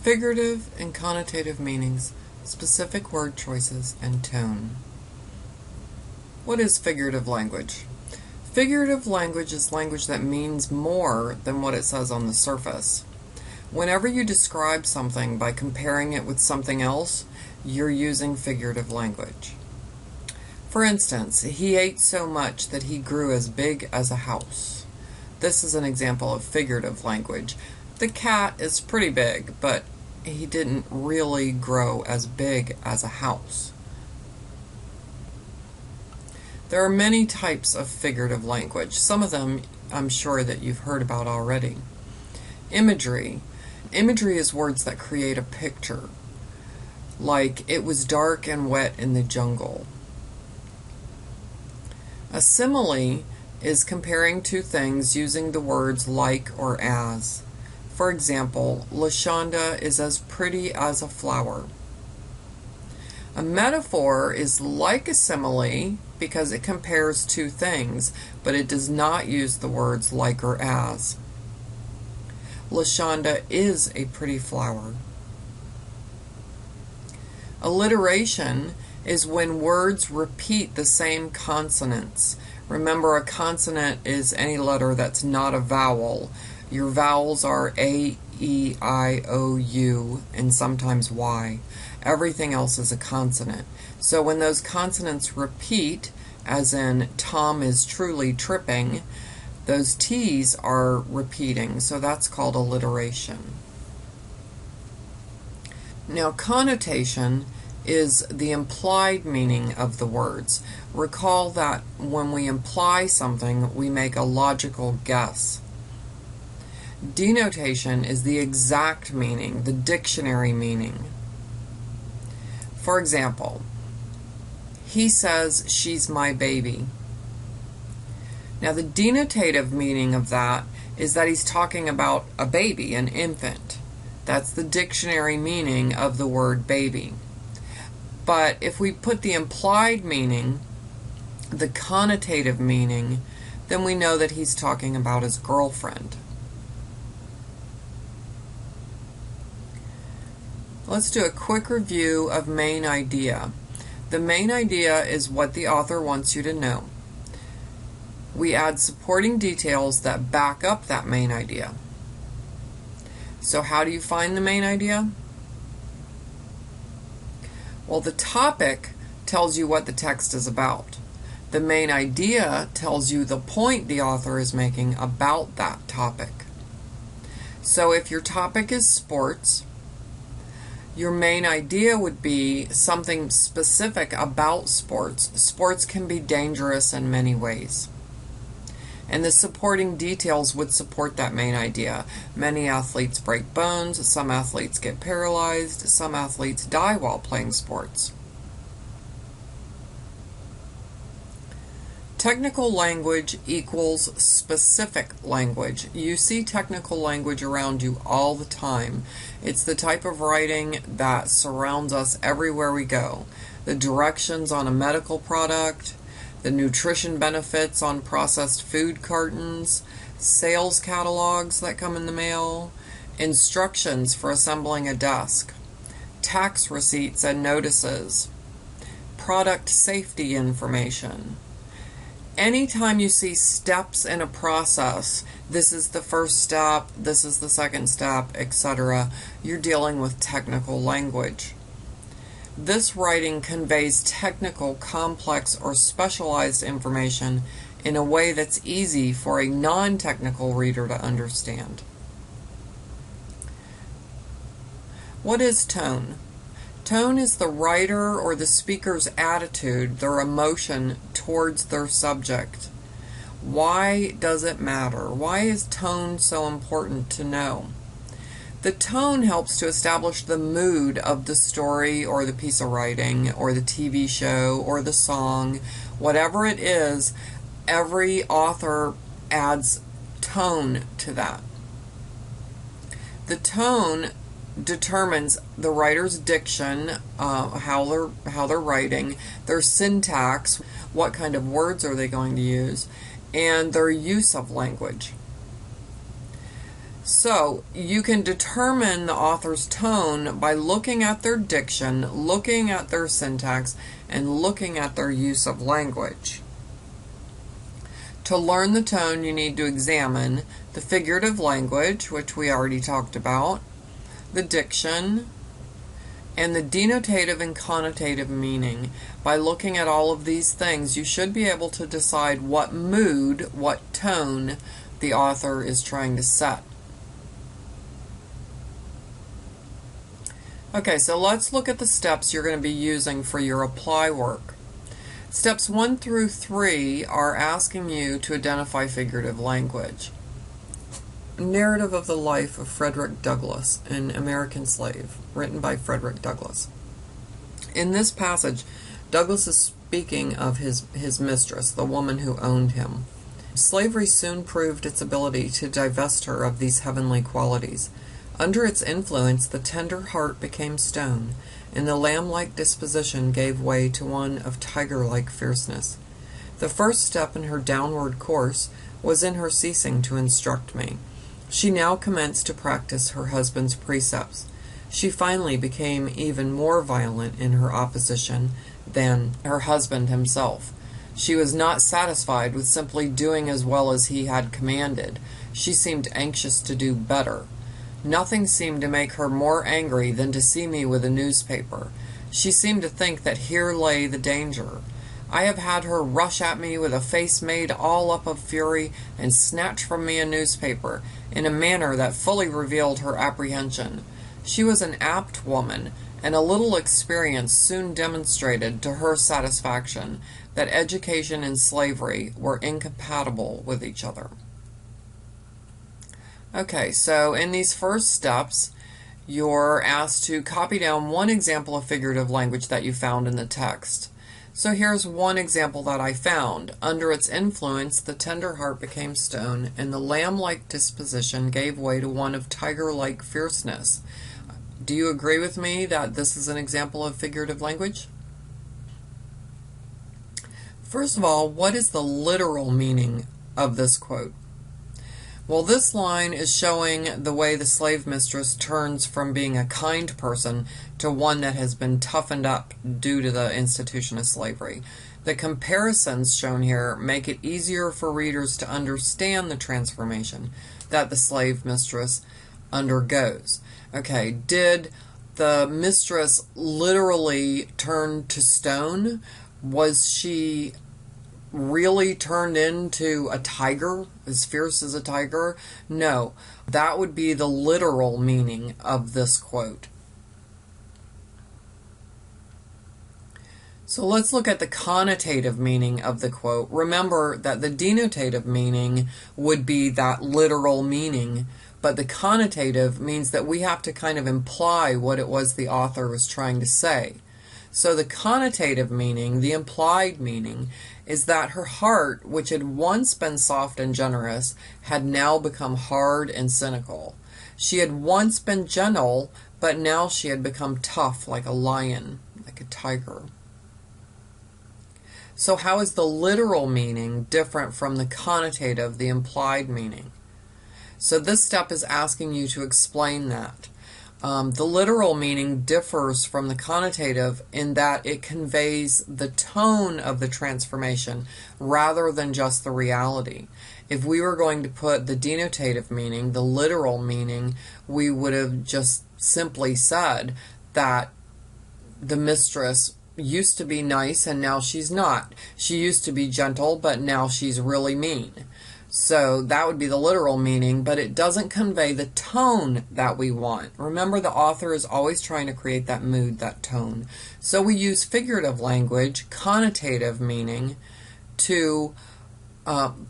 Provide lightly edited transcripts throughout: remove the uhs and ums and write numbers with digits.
Figurative and connotative meanings, specific word choices, and tone. What is figurative language? Figurative language is language that means more than what it says on the surface. Whenever you describe something by comparing it with something else, you're using figurative language. For instance, he ate so much that he grew as big as a house. This is an example of figurative language. The cat is pretty big, but he didn't really grow as big as a house. There are many types of figurative language. Some of them I'm sure that you've heard about already. Imagery. Imagery is words that create a picture, like it was dark and wet in the jungle. A simile is comparing two things using the words like or as. For example, LaShonda is as pretty as a flower. A metaphor is like a simile because it compares two things, but it does not use the words like or as. LaShonda is a pretty flower. Alliteration is when words repeat the same consonants. Remember, a consonant is any letter that's not a vowel. Your vowels are A, E, I, O, U, and sometimes Y. Everything else is a consonant. So when those consonants repeat, as in Tom is truly tripping, those T's are repeating, so that's called alliteration. Now, connotation is the implied meaning of the words. Recall that when we imply something, we make a logical guess. Denotation is the exact meaning, the dictionary meaning. For example, he says, she's my baby. Now, the denotative meaning of that is that he's talking about a baby, an infant. That's the dictionary meaning of the word baby. But if we put the implied meaning, the connotative meaning, then we know that he's talking about his girlfriend. Let's do a quick review of main idea. The main idea is what the author wants you to know. We add supporting details that back up that main idea. So how do you find the main idea? Well, the topic tells you what the text is about. The main idea tells you the point the author is making about that topic. So if your topic is sports, your main idea would be something specific about sports. Sports can be dangerous in many ways. And the supporting details would support that main idea. Many athletes break bones, some athletes get paralyzed, some athletes die while playing sports. Technical language equals specific language. You see technical language around you all the time. It's the type of writing that surrounds us everywhere we go. The directions on a medical product, the nutrition benefits on processed food cartons, sales catalogs that come in the mail, instructions for assembling a desk, tax receipts and notices, product safety information. Anytime you see steps in a process, this is the first step, this is the second step, etc., you're dealing with technical language. This writing conveys technical, complex, or specialized information in a way that's easy for a non-technical reader to understand. What is tone? Tone is the writer or the speaker's attitude, their emotion towards their subject. Why does it matter? Why is tone so important to know? The tone helps to establish the mood of the story or the piece of writing or the TV show or the song. Whatever it is, every author adds tone to that. The tone determines the writer's diction, how they're writing, their syntax, what kind of words are they going to use, and their use of language. So you can determine the author's tone by looking at their diction, looking at their syntax, and looking at their use of language. To learn the tone, you need to examine the figurative language, which we already talked about, the diction, and the denotative and connotative meaning. By looking at all of these things, you should be able to decide what mood, what tone the author is trying to set. Okay, so let's look at the steps you're going to be using for your apply work. Steps 1 through 3 are asking you to identify figurative language. Narrative of the Life of Frederick Douglass, an American Slave, written by Frederick Douglass. In this passage, Douglass is speaking of his mistress, the woman who owned him. Slavery soon proved its ability to divest her of these heavenly qualities. Under its influence, the tender heart became stone, and the lamb-like disposition gave way to one of tiger-like fierceness. The first step in her downward course was in her ceasing to instruct me. She now commenced to practice her husband's precepts. She finally became even more violent in her opposition than her husband himself. She was not satisfied with simply doing as well as he had commanded. She seemed anxious to do better. Nothing seemed to make her more angry than to see me with a newspaper. She seemed to think that here lay the danger. I have had her rush at me with a face made all up of fury and snatch from me a newspaper in a manner that fully revealed her apprehension. She was an apt woman, and a little experience soon demonstrated to her satisfaction that education and slavery were incompatible with each other. Okay, so in these first steps, you're asked to copy down one example of figurative language that you found in the text. So here's one example that I found. Under its influence, the tender heart became stone, and the lamb-like disposition gave way to one of tiger-like fierceness. Do you agree with me that this is an example of figurative language? First of all, what is the literal meaning of this quote? Well, this line is showing the way the slave mistress turns from being a kind person to one that has been toughened up due to the institution of slavery. The comparisons shown here make it easier for readers to understand the transformation that the slave mistress undergoes. Okay, did the mistress literally turn to stone? Was she really turned into a tiger, as fierce as a tiger? No, that would be the literal meaning of this quote. So let's look at the connotative meaning of the quote. Remember that the denotative meaning would be that literal meaning, but the connotative means that we have to kind of imply what it was the author was trying to say. So the connotative meaning, the implied meaning, is that her heart, which had once been soft and generous, had now become hard and cynical. She had once been gentle, but now she had become tough like a lion, like a tiger. So how is the literal meaning different from the connotative, the implied meaning? So this step is asking you to explain that. The literal meaning differs from the connotative in that it conveys the tone of the transformation rather than just the reality. If we were going to put the denotative meaning, the literal meaning, we would have just simply said that the mistress used to be nice and now she's not. She used to be gentle, but now she's really mean. So that would be the literal meaning, but it doesn't convey the tone that we want. Remember, the author is always trying to create that mood, that tone. So we use figurative language, connotative meaning, to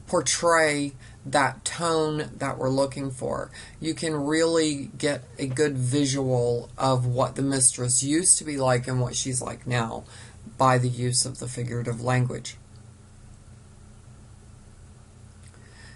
portray that tone that we're looking for. You can really get a good visual of what the mistress used to be like and what she's like now by the use of the figurative language.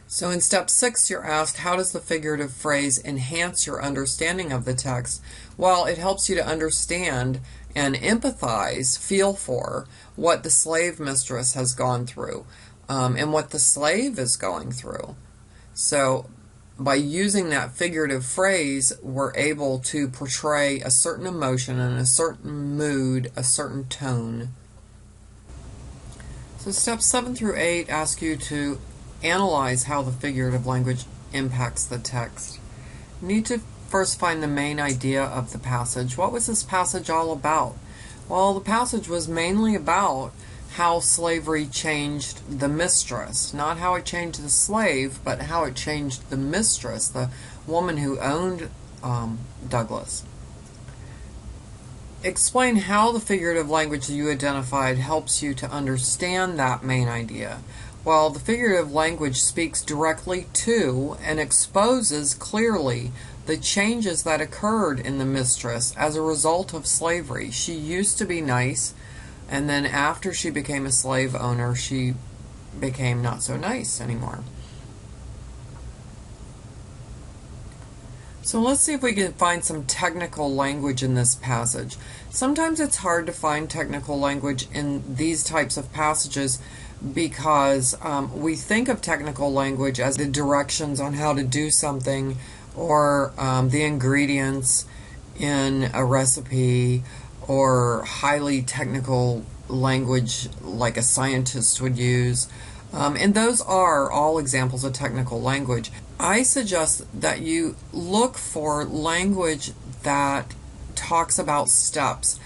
So in step 6, you're asked, how does the figurative phrase enhance your understanding of the text? Well, it helps you to understand and empathize, feel for what the slave mistress has gone through and what the slave is going through. So by using that figurative phrase, we're able to portray a certain emotion and a certain mood, a certain tone. So steps 7 through 8 ask you to analyze how the figurative language impacts the text. You need to first find the main idea of the passage. What was this passage all about? Well, the passage was mainly about how slavery changed the mistress. Not how it changed the slave, but how it changed the mistress, the woman who owned Douglas. Explain how the figurative language that you identified helps you to understand that main idea. Well, the figurative language speaks directly to and exposes clearly the changes that occurred in the mistress as a result of slavery. She used to be nice, and then after she became a slave owner, she became not so nice anymore. So let's see if we can find some technical language in this passage. Sometimes it's hard to find technical language in these types of passages because we think of technical language as the directions on how to do something, or the ingredients in a recipe, or highly technical language like a scientist would use. And those are all examples of technical language. I suggest that you look for language that talks about steps,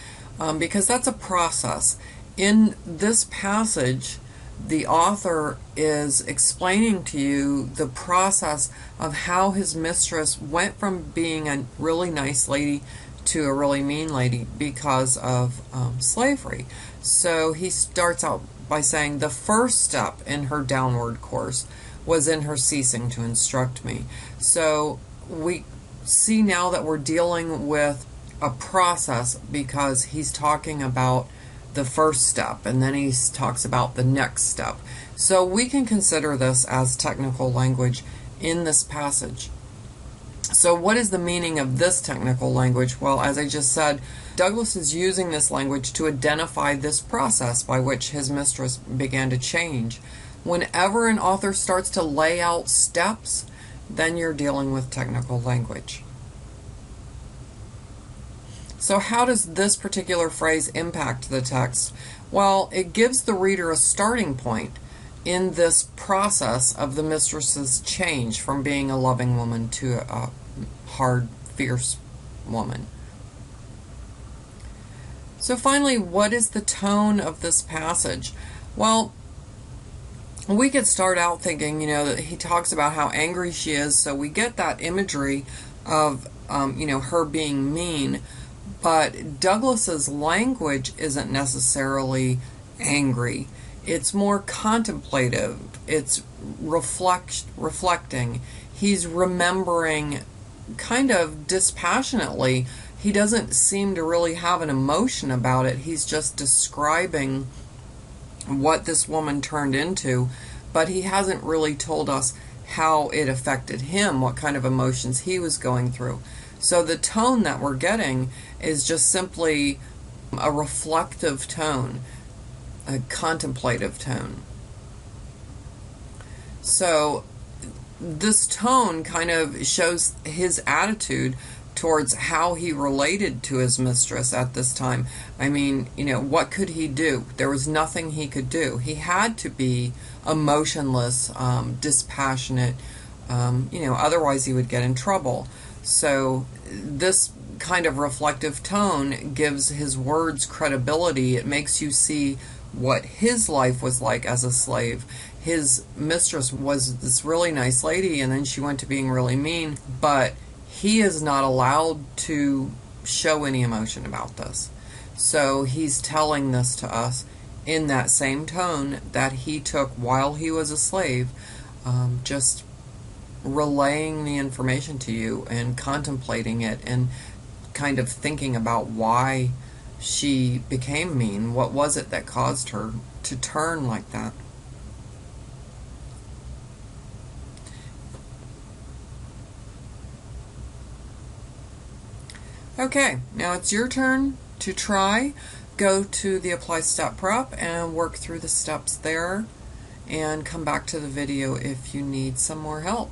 because that's a process. In this passage, the author is explaining to you the process of how his mistress went from being a really nice lady to a really mean lady because of slavery. So he starts out by saying the first step in her downward course was in her ceasing to instruct me. So we see now that we're dealing with a process because he's talking about the first step, and then he talks about the next step. So we can consider this as technical language in this passage. So what is the meaning of this technical language? Well, as I just said, Douglas is using this language to identify this process by which his mistress began to change. Whenever an author starts to lay out steps, then you're dealing with technical language. So how does this particular phrase impact the text? Well, it gives the reader a starting point in this process of the mistress's change from being a loving woman to a hard, fierce woman. So finally, what is the tone of this passage? Well, we could start out thinking, that he talks about how angry she is, so we get that imagery of, her being mean. But Douglas's language isn't necessarily angry. It's more contemplative. It's reflecting. He's remembering kind of dispassionately. He doesn't seem to really have an emotion about it. He's just describing what this woman turned into, but he hasn't really told us how it affected him, what kind of emotions he was going through. So the tone that we're getting is just simply a reflective tone, a contemplative tone. So this tone kind of shows his attitude towards how he related to his mistress at this time. I mean, what could he do? There was nothing he could do. He had to be emotionless, dispassionate, otherwise he would get in trouble. So this kind of reflective tone gives his words credibility. It makes you see what his life was like as a slave. His mistress was this really nice lady, and then she went to being really mean, but he is not allowed to show any emotion about this. So he's telling this to us in that same tone that he took while he was a slave, just relaying the information to you and contemplating it and kind of thinking about why she became mean. What was it that caused her to turn like that? Okay, now it's your turn to try. Go to the Apply Step Prep and work through the steps there, and come back to the video if you need some more help.